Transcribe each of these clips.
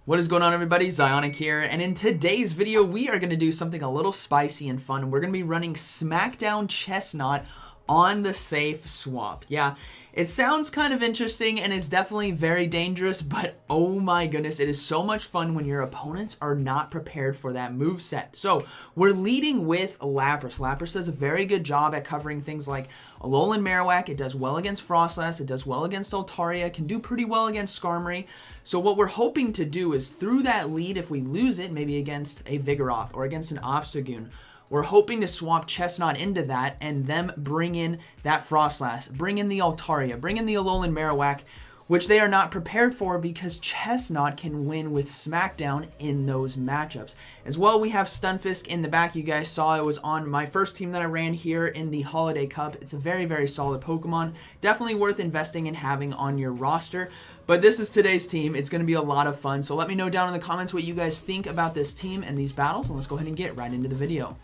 What is going on, everybody? ZyoniK here, and in today's video we are going to do something a little spicy and fun. We're going to be running Down Chesnaught on the safe swap. Yeah, it sounds kind of interesting and it's definitely very dangerous, but oh my goodness, it is so much fun when your opponents are not prepared for that move set. So we're leading with Lapras. Lapras does a very good job at covering things like Alolan Marowak. It does well against Frostlass. It does well against Altaria. Can do pretty well against Skarmory. So what we're hoping to do is through that lead, if we lose it, maybe against a Vigoroth or against an Obstagoon, we're hoping to swap Chesnaught into that and them bring in that Frostlass, bring in the Altaria, bring in the Alolan Marowak, which they are not prepared for because Chesnaught can win with Smackdown in those matchups. As well, we have Stunfisk in the back. You guys saw it was on my first team that I ran here in the Holiday Cup. It's a very, very solid Pokemon. Definitely worth investing in having on your roster. But this is today's team. It's going to be a lot of fun. So let me know down in the comments what you guys think about this team and these battles. And let's go ahead and get right into the video.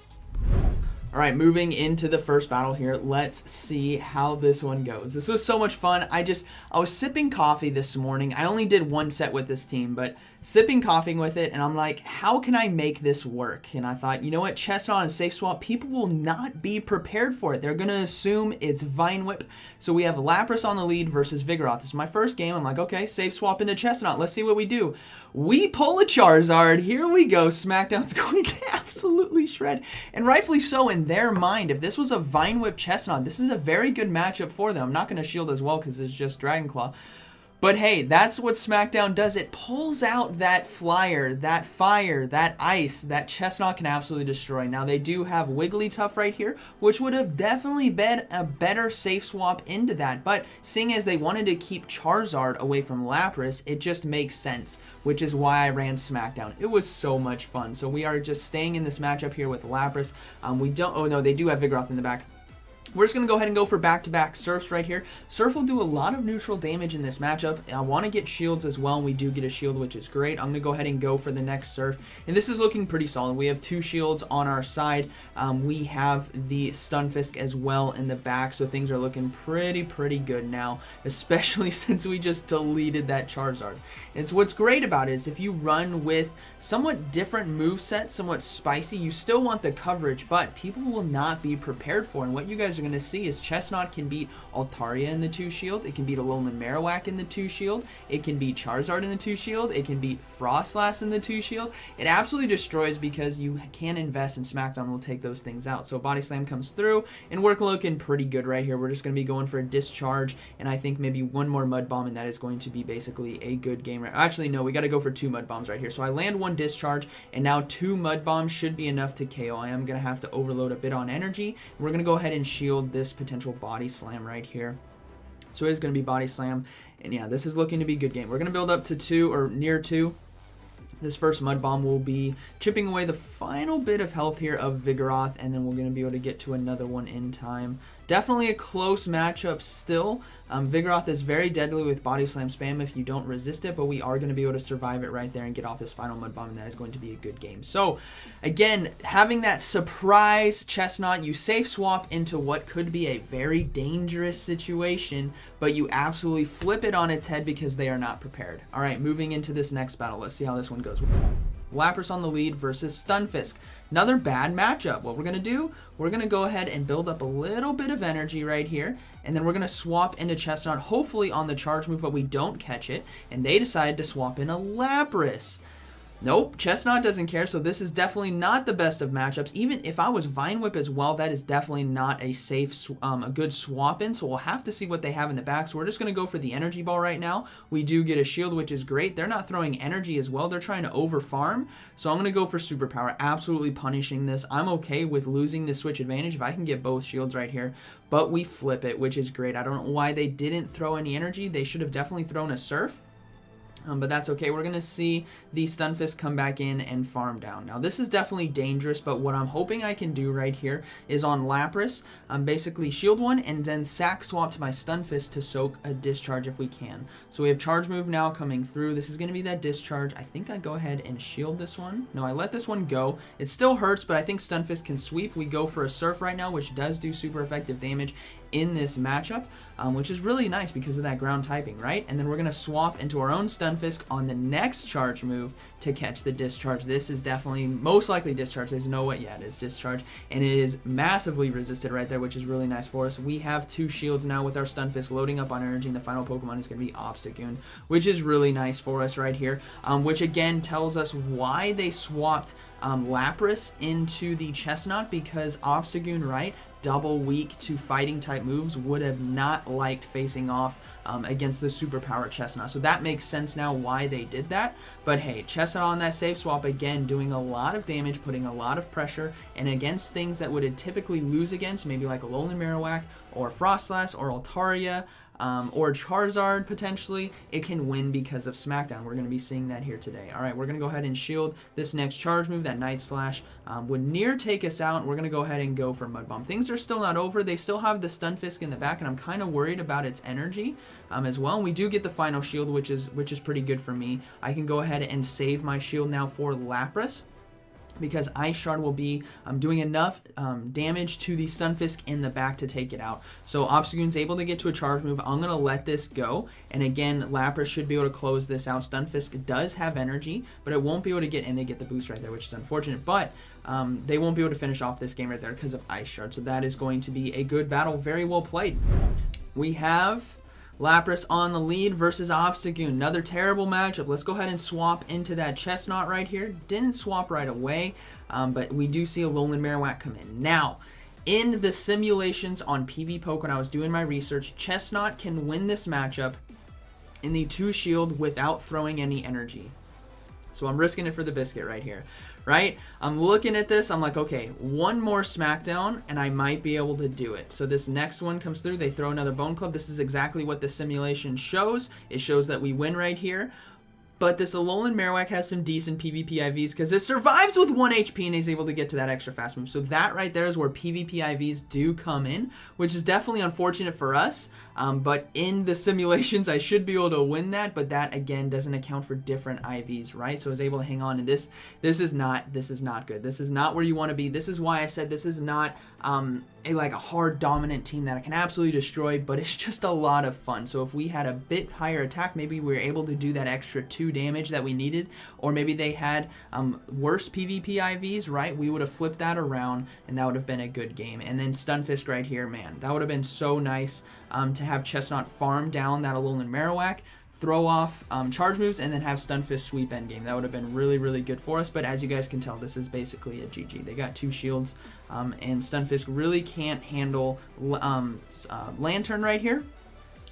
All right, moving into the first battle here, let's see how this one goes. This was so much fun. I was sipping coffee this morning. I only did one set with this team, but sipping coffee with it, and I'm like, how can I make this work? And I thought, you know what, Chesnaught and Safe Swap, people will not be prepared for it. They're going to assume it's Vine Whip. So we have Lapras on the lead versus Vigoroth. This is my first game. I'm like, okay, Safe Swap into Chesnaught. Let's see what we do. We pull a Charizard. Here we go. Smackdown's going to absolutely shred. And rightfully so in their mind. If this was a Vine Whip Chesnaught, this is a very good matchup for them. I'm not going to shield as well because it's just Dragon Claw. But hey, that's what Smackdown does. It pulls out that flyer, that fire, that ice that Chesnaught can absolutely destroy. Now, they do have Wigglytuff right here, which would have definitely been a better safe swap into that. But seeing as they wanted to keep Charizard away from Lapras, it just makes sense, which is why I ran Smackdown. It was so much fun. So we are just staying in this matchup here with Lapras. Oh no, they do have Vigoroth in the back. We're just going to go ahead and go for back-to-back Surfs right here. Surf will do a lot of neutral damage in this matchup. I want to get shields as well, and we do get a shield, which is great. I'm going to go ahead and go for the next Surf. And this is looking pretty solid. We have two shields on our side. We have the Stunfisk as well in the back, so things are looking pretty good now, especially since we just deleted that Charizard. And so what's great about it is if you run with somewhat different movesets, somewhat spicy, you still want the coverage, but people will not be prepared for. And what you guys are going to see is Chesnaught can beat Altaria in the 2-shield. It can beat Alolan Marowak in the 2-shield. It can beat Charizard in the 2-shield. It can beat Frostlass in the 2-shield. It absolutely destroys because you can invest in Smackdown will take those things out. So Body Slam comes through and we're looking pretty good right here. We're just going to be going for a Discharge and I think maybe one more Mud Bomb, and that is going to be basically a good game. Actually, no, we got to go for 2 Mud Bombs right here. So I land 1 Discharge and now 2 Mud Bombs should be enough to KO. I am going to have to overload a bit on energy. We're going to go ahead and shield this potential Body Slam right here. So it is going to be Body Slam, and yeah, this is looking to be a good game. We're going to build up to 2 or near 2. This first Mud Bomb will be chipping away the final bit of health here of Vigoroth, and then we're going to be able to get to another one in time. Definitely a close matchup still. Vigoroth is very deadly with Body Slam spam if you don't resist it, but we are going to be able to survive it right there and get off this final Mud Bomb, and that is going to be a good game. So, again, having that surprise Chesnaught, you safe swap into what could be a very dangerous situation, but you absolutely flip it on its head because they are not prepared. All right, moving into this next battle. Let's see how this one goes. Lapras on the lead versus Stunfisk. Another bad matchup. What we're going to do, we're going to go ahead and build up a little bit of energy right here, and then we're going to swap into Chesnaught, hopefully on the charge move, but we don't catch it, and they decide to swap in a Lapras. Nope, Chesnaught doesn't care, so this is definitely not the best of matchups. Even if I was Vine Whip as well, that is definitely not a safe, a good swap in, so we'll have to see what they have in the back. So we're just going to go for the Energy Ball right now. We do get a shield, which is great. They're not throwing energy as well. They're trying to over-farm, so I'm going to go for Superpower, absolutely punishing this. I'm okay with losing the switch advantage if I can get both shields right here, but we flip it, which is great. I don't know why they didn't throw any energy. They should have definitely thrown a Surf. But that's okay. We're going to see the Stunfisk come back in and farm down. Now, this is definitely dangerous, but what I'm hoping I can do right here is on Lapras, basically shield one and then sack swap to my Stunfisk to soak a Discharge if we can. So we have Charge Move now coming through. This is going to be that Discharge. I think I go ahead and shield this one. No, I let this one go. It still hurts, but I think Stunfisk can sweep. We go for a Surf right now, which does do super effective damage. in this matchup, which is really nice because of that ground typing, right? And then we're going to swap into our own Stunfisk on the next charge move to catch the discharge. This is definitely most likely discharge. There's no way, yeah, it is discharge, and it is massively resisted right there, which is really nice for us. We have 2 shields now with our Stunfisk loading up on energy, and the final Pokemon is going to be Obstagoon, which is really nice for us right here, which again tells us why they swapped Lapras into the Chesnaught, because Obstagoon, right, double weak to fighting type moves, would have not liked facing off against the superpowered Chesnaught. So that makes sense now why they did that. But hey, Chesnaught on that safe swap, again, doing a lot of damage, putting a lot of pressure, and against things that would typically lose against, maybe like a Alolan Marowak, or Frostlass, or Altaria, or Charizard potentially, it can win because of Smackdown. We're going to be seeing that here today. All right, we're going to go ahead and shield this next charge move, that Night Slash. Would near take us out, and we're going to go ahead and go for Mud Bomb. Things are still not over. They still have the Stunfisk in the back, and I'm kind of worried about its energy as well. And we do get the final shield, which is pretty good for me. I can go ahead and save my shield now for Lapras, because Ice Shard will be doing enough damage to the Stunfisk in the back to take it out. So Obstagoon's able to get to a charge move. I'm going to let this go. And again, Lapras should be able to close this out. Stunfisk does have energy, but it won't be able to get, and they get the boost right there, which is unfortunate. But they won't be able to finish off this game right there because of Ice Shard. So that is going to be a good battle. Very well played. We have Lapras on the lead versus Obstagoon. Another terrible matchup. Let's go ahead and swap into that Chesnaught right here. Didn't swap right away, but we do see a Alolan Marowak come in. Now, in the simulations on PvPoke, when I was doing my research, Chesnaught can win this matchup in the 2 shield without throwing any energy. So I'm risking it for the biscuit right here, right? I'm looking at this, I'm like, okay, one more Smackdown and I might be able to do it. So this next one comes through, they throw another Bone Club. This is exactly what the simulation shows. It shows that we win right here. But this Alolan Marowak has some decent PvP IVs because it survives with 1 HP and is able to get to that extra fast move. So that right there is where PvP IVs do come in, which is definitely unfortunate for us. But in the simulations, I should be able to win that. But that, again, doesn't account for different IVs, right? So I was able to hang on. And this is not good. This is not where you want to be. This is why I said this is not a hard dominant team that I can absolutely destroy, but it's just a lot of fun. So if we had a bit higher attack, maybe we were able to do that extra 2 damage that we needed, or maybe they had worse PvP IVs, right? We would have flipped that around and that would have been a good game. And then Stunfisk right here, man, that would have been so nice to have Chesnaught farm down that Alolan Marowak, throw off charge moves, and then have Stunfisk sweep endgame. That would have been really, really good for us. But as you guys can tell, this is basically a GG. They got 2 shields, and Stunfisk really can't handle Lantern right here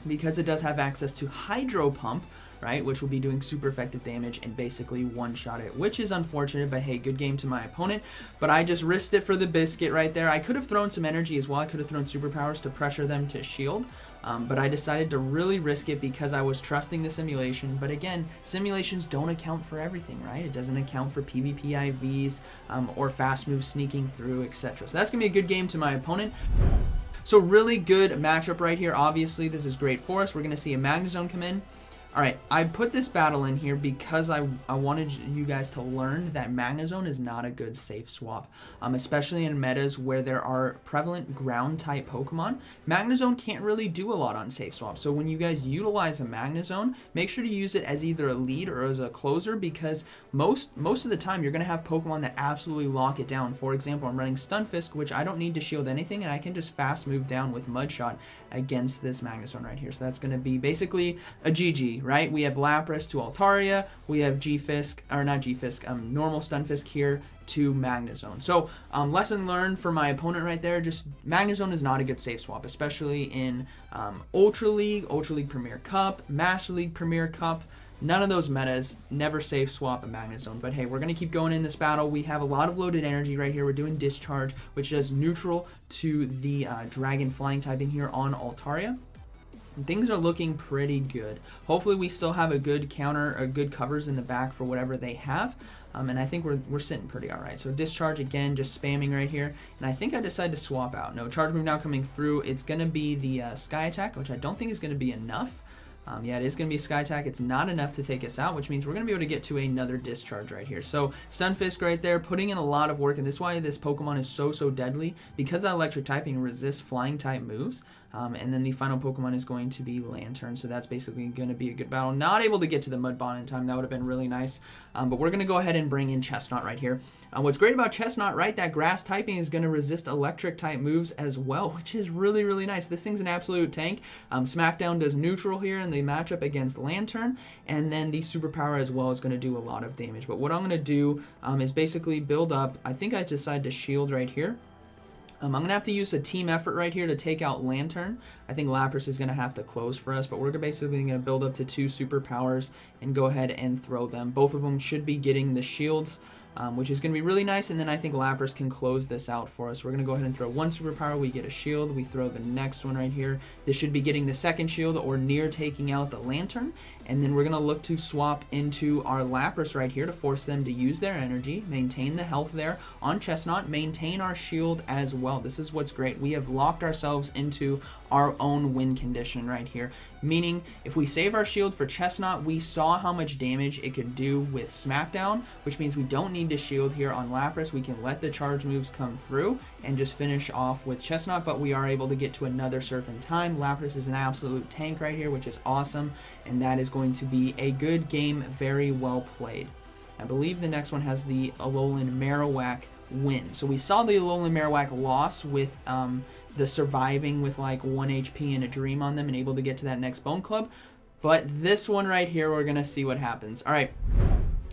because it does have access to Hydro Pump, right, which will be doing super effective damage and basically one-shot it, which is unfortunate, but hey, good game to my opponent. But I just risked it for the biscuit right there. I could have thrown some energy as well. I could have thrown superpowers to pressure them to shield, but I decided to really risk it because I was trusting the simulation. But again, simulations don't account for everything, right? It doesn't account for PvP IVs or fast moves sneaking through, etc. So that's going to be a good game to my opponent. So really good matchup right here. Obviously, this is great for us. We're going to see a Magnezone come in. All right, I put this battle in here because I wanted you guys to learn that Magnezone is not a good safe swap, especially in metas where there are prevalent ground-type Pokemon. Magnezone can't really do a lot on safe swap, so when you guys utilize a Magnezone, make sure to use it as either a lead or as a closer because most of the time you're going to have Pokemon that absolutely lock it down. For example, I'm running Stunfisk, which I don't need to shield anything, and I can just fast move down with Mudshot against this Magnezone right here. So that's going to be basically a GG. Right, we have Lapras to Altaria, we have normal Stunfisk here to Magnezone. So lesson learned for my opponent right there, just Magnezone is not a good safe swap, especially in Ultra League Premier Cup, Master League Premier Cup. None of those metas, never safe swap a Magnezone. But hey, we're going to keep going in this battle. We have a lot of loaded energy right here. We're doing Discharge, which does neutral to the Dragon Flying typing here on Altaria. Things are looking pretty good. Hopefully we still have a good counter or good covers in the back for whatever they have. And I think we're sitting pretty all right. So Discharge again, just spamming right here. And I think I decided to swap out. No, charge move now coming through. It's going to be the Sky Attack, which I don't think is going to be enough. Yeah, it is going to be a Sky Attack. It's not enough to take us out, which means we're going to be able to get to another Discharge right here. So Stunfisk right there, putting in a lot of work, and this is why this Pokemon is so deadly, because that electric typing resists flying type moves. And then the final Pokemon is going to be Lantern, so that's basically going to be a good battle. Not able to get to the Mudbound in time. That would have been really nice. But we're going to go ahead and bring in Chesnaught right here. What's great about Chesnaught, right, that grass typing is going to resist electric type moves as well, which is really, really nice. This thing's an absolute tank. Smackdown does neutral here in the matchup against Lantern, and then the superpower as well is going to do a lot of damage. But what I'm going to do is basically build up. I think I decided to shield right here. I'm going to have to use a team effort right here to take out Lantern. I think Lapras is going to have to close for us, but we're basically going to build up to 2 superpowers and go ahead and throw them. Both of them should be getting the shields, which is going to be really nice, and then I think Lapras can close this out for us. We're going to go ahead and throw 1 superpower, we get a shield, we throw the next one right here. This should be getting the 2nd shield or near taking out the Lantern, and then we're going to look to swap into our Lapras right here to force them to use their energy, maintain the health there on Chesnaught, maintain our shield as well. This is what's great. We have locked ourselves into our own win condition right here, meaning if we save our shield for Chesnaught, we saw how much damage it could do with Smackdown, which means we don't need to shield here on Lapras. We can let the charge moves come through and just finish off with Chesnaught, but we are able to get to another surf in time. Lapras is an absolute tank right here, which is awesome, and that is going to be a good game, very well played. I believe the next one has the Alolan Marowak win. So we saw the Alolan Marowak loss with the surviving with like 1 HP and a dream on them and able to get to that next Bone Club. But this one right here, we're going to see what happens. All right.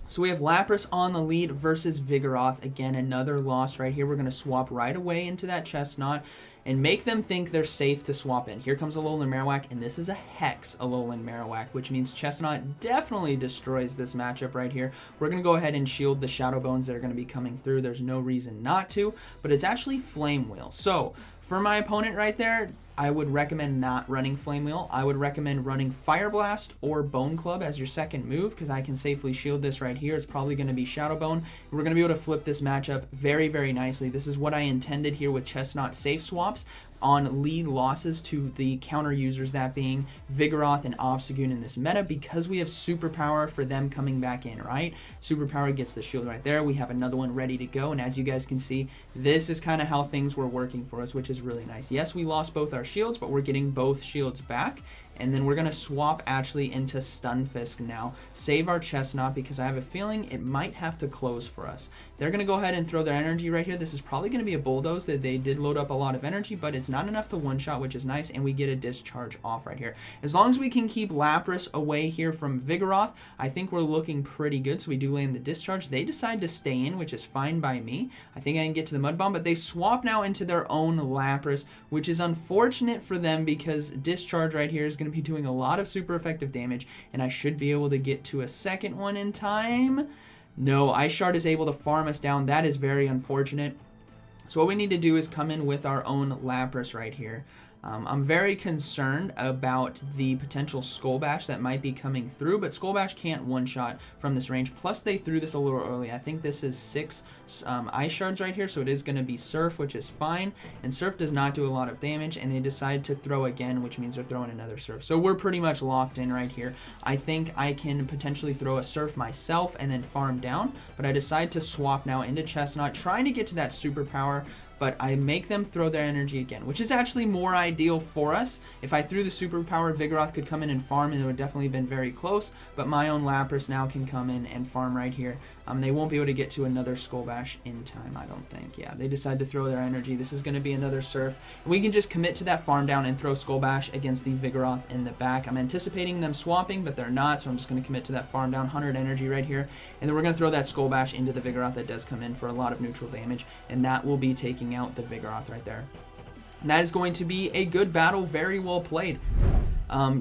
So we have Lapras on the lead versus Vigoroth. Again, another loss right here. We're going to swap right away into that Chesnaught and make them think they're safe to swap in. Here comes Alolan Marowak, and this is a Hex Alolan Marowak, which means Chesnaught definitely destroys this matchup right here. We're going to go ahead and shield the Shadow Bones that are going to be coming through. There's no reason not to, but it's actually Flame Wheel. So for my opponent right there, I would recommend not running Flame Wheel. I would recommend running Fire Blast or Bone Club as your second move, because I can safely shield this right here. It's probably going to be Shadow Bone. We're going to be able to flip this matchup very, very nicely. This is what I intended here with Chesnaught safe swaps on lead losses to the counter users, that being Vigoroth and Obstagoon in this meta, because we have superpower for them coming back in, right? Superpower gets the shield right there. We have another one ready to go, and as you guys can see, this is kind of how things were working for us, which is really nice. Yes, we lost both our shields, but we're getting both shields back. And then we're going to swap actually into Stunfisk now. Save our Chesnaught because I have a feeling it might have to close for us. They're going to go ahead and throw their energy right here. This is probably going to be a Bulldoze. That they did load up a lot of energy, but it's not enough to one-shot, which is nice, and we get a discharge off right here. As long as we can keep Lapras away here from Vigoroth, I think we're looking pretty good. So we do land the discharge. They decide to stay in, which is fine by me. I think I can get to the Mud Bomb, but they swap now into their own Lapras, which is unfortunate for them because discharge right here is going to be doing a lot of super effective damage, and I should be able to get to a second one in time. No, Ice Shard is able to farm us down. That is very unfortunate. So what we need to do is come in with our own Lapras right here. I'm very concerned about the potential Skull Bash that might be coming through, but Skull Bash can't one-shot from this range. Plus, they threw this a little early. I think this is 6 Ice Shards right here, so it is going to be Surf, which is fine. And Surf does not do a lot of damage, and they decide to throw again, which means they're throwing another Surf. So we're pretty much locked in right here. I think I can potentially throw a Surf myself and then farm down, but I decide to swap now into Chesnaught, trying to get to that superpower. But I make them throw their energy again, which is actually more ideal for us. If I threw the superpower, Vigoroth could come in and farm, and it would definitely have been very close. But my own Lapras now can come in and farm right here. They won't be able to get to another Skull Bash in time, I don't think. Yeah, they decide to throw their energy. This is going to be another Surf. And we can just commit to that farm down and throw Skull Bash against the Vigoroth in the back. I'm anticipating them swapping, but they're not, so I'm just going to commit to that farm down, 100 energy right here. And then we're going to throw that Skull Bash into the Vigoroth that does come in for a lot of neutral damage, and that will be taking out the Vigoroth right there. And that is going to be a good battle, very well played.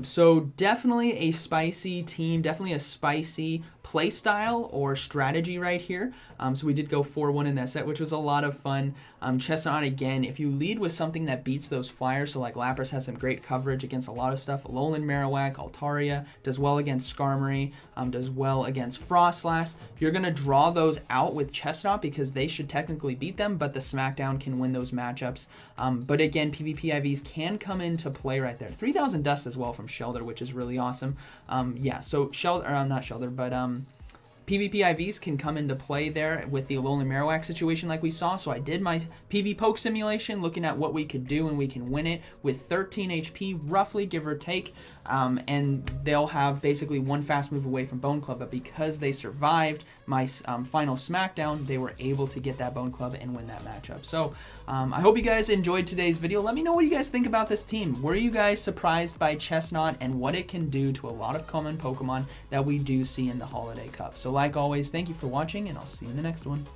So definitely a spicy team, definitely a spicy play style or strategy right here. So we did go 4-1 in that set, which was a lot of fun. Chesnaught, again, if you lead with something that beats those flyers, so like Lapras has some great coverage against a lot of stuff. Alolan Marowak, Altaria, does well against Skarmory, does well against Frostlass. You're going to draw those out with Chesnaught because they should technically beat them, but the Smackdown can win those matchups. But again, PvP IVs can come into play right there. 3000 Dust as well from Shelter, which is really awesome. Yeah, so Shelter, not Shelter, but PvP IVs can come into play there with the Alolan Marowak situation like we saw. So I did my PV poke simulation looking at what we could do, and we can win it with 13 HP roughly, give or take. And they'll have basically one fast move away from Bone Club, but because they survived my final Smackdown, they were able to get that Bone Club and win that matchup. So I hope you guys enjoyed today's video. Let me know what you guys think about this team. Were you guys surprised by Chesnaught and what it can do to a lot of common Pokemon that we do see in the Holiday Cup? So like always, thank you for watching, and I'll see you in the next one.